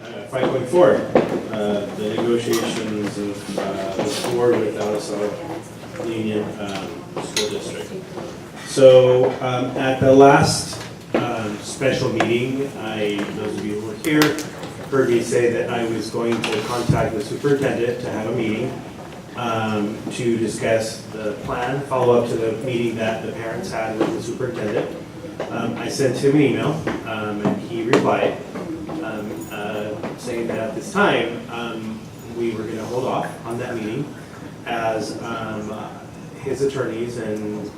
5.4, the negotiations of the board with Alisal Union School District. So at the last special meeting, those of you who were here heard me say that I was going to contact the superintendent to have a meeting to discuss the plan, follow up to the meeting that the parents had with the superintendent. I sent him an email and he replied saying that at this time we were going to hold off on that meeting as his attorneys and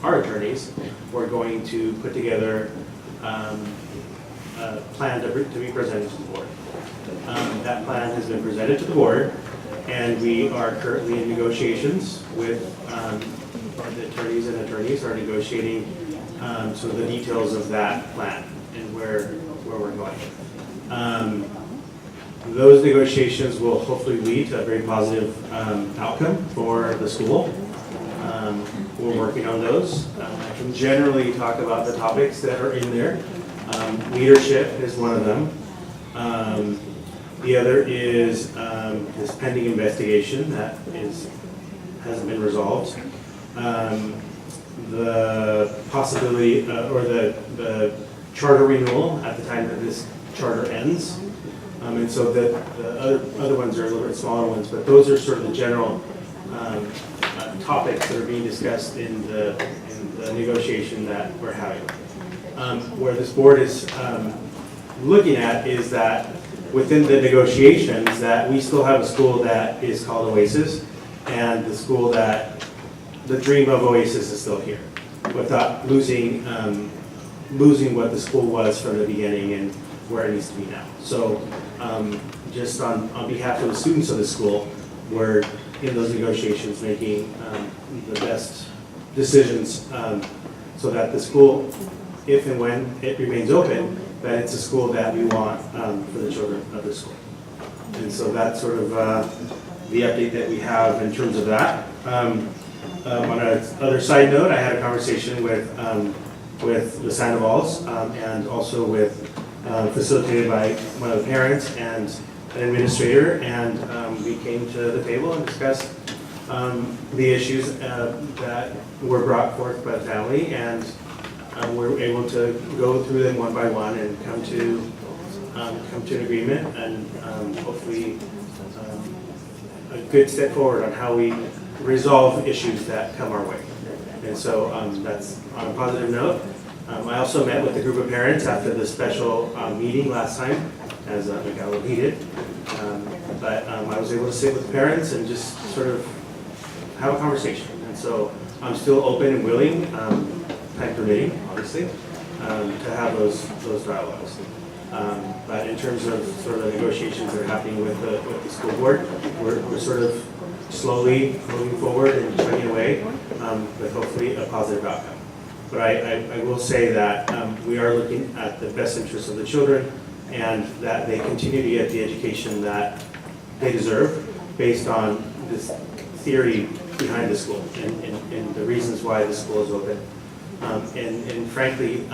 our attorneys were going to put together a plan to be presented to the board. That plan has been presented to the board, and we are currently in negotiations with the attorneys are negotiating some of the details of that plan and where we're going. Those negotiations will hopefully lead to a very positive outcome for the school. We're working on those. I can generally talk about the topics that are in there. Leadership is one of them. The other is this pending investigation that hasn't been resolved. The possibility or the charter renewal at the time that this charter ends. And so the other ones are a little bit smaller ones, but those are sort of the general topics that are being discussed in the negotiation that we're having. Where this board is looking at is that within the negotiations that we still have a school that is called Oasis, and the school that the dream of Oasis is still here, without losing what the school was from the beginning and where it needs to be now. So just on behalf of the students of the school, we're in those negotiations making the best decisions so that the school, if and when it remains open, that it's a school that we want for the children of the school. And so that's sort of the update that we have in terms of that. On another side note, I had a conversation with the Sandoval's and also with facilitated by one of the parents and an administrator, and we came to the table and discussed the issues that were brought forth by the family, and we're able to go through them one by one and come to an agreement, and hopefully a good step forward on how we resolve issues that come our way. And so that's on a positive note. I also met with a group of parents after the special meeting last time, as we got a little heated. But I was able to sit with the parents and just sort of have a conversation. And so I'm still open and willing, time permitting, obviously, to have those dialogues. But in terms of sort of the negotiations that are happening with the school board, we're sort of slowly moving forward and chugging away with hopefully a positive outcome. But I will say that we are looking at the best interests of the children, and that they continue to get the education that they deserve based on this theory behind the school and the reasons why the school is open. And frankly,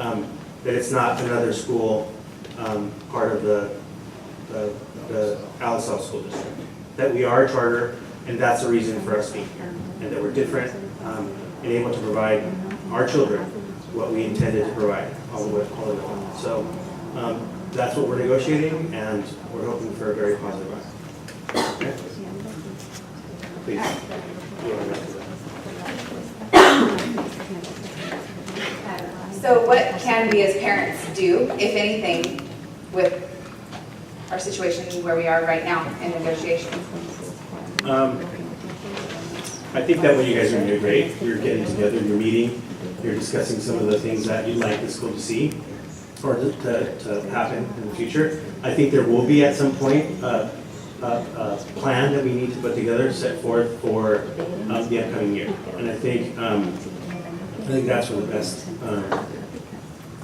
that it's not another school part of the Alisal School District. That we are a charter, and that's the reason for us being here. And that we're different and able to provide our children what we intended to provide all the way. So that's what we're negotiating, and we're hoping for a very positive outcome. Okay? Please. So what can we as parents do, if anything, with our situation where we are right now in negotiations? I think that what you guys are doing great. You're getting together, you're meeting, you're discussing some of the things that you'd like the school to see or to happen in the future. I think there will be at some point a plan that we need to put together, set forth for the upcoming year. And I think that's for the best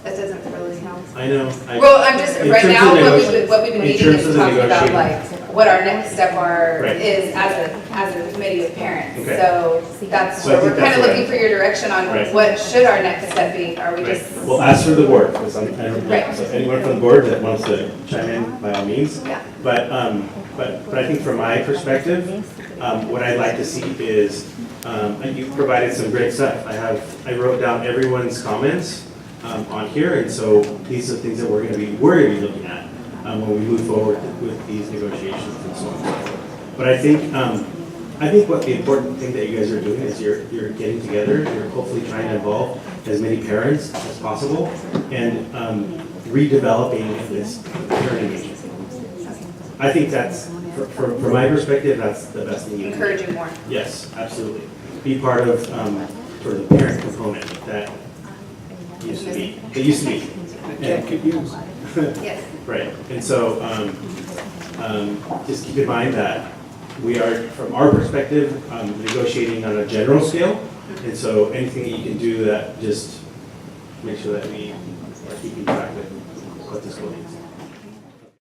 That doesn't really help. I know. Well, I'm just, in right terms now, of what we've been in meeting terms is of the talking about negotiation. like, what our next step Right. is as a committee of parents. Okay. So that's, So I think we're kind that's of what looking for your direction on Right. what should our next step be? Are we Right. just? Well, as for the board, because I don't, Right. so anyone from the board that wants to chime in, by all means. Yeah. But I think from my perspective, what I'd like to see is, you provided some great stuff. I wrote down everyone's comments on here, and so these are things that we're going to be looking at when we move forward with these negotiations and so on. But I think what the important thing that you guys are doing is you're getting together, you're hopefully trying to involve as many parents as possible, and redeveloping this parent engagement. I think that's, from my perspective, that's the best thing you can do. Encouraging more. Yes, absolutely. Be part of sort of the parent component that used to be. Yes. Right, and so just keep in mind that we are, from our perspective, negotiating on a general scale, and so anything that you can do that just make sure that we are keeping track of what the school needs.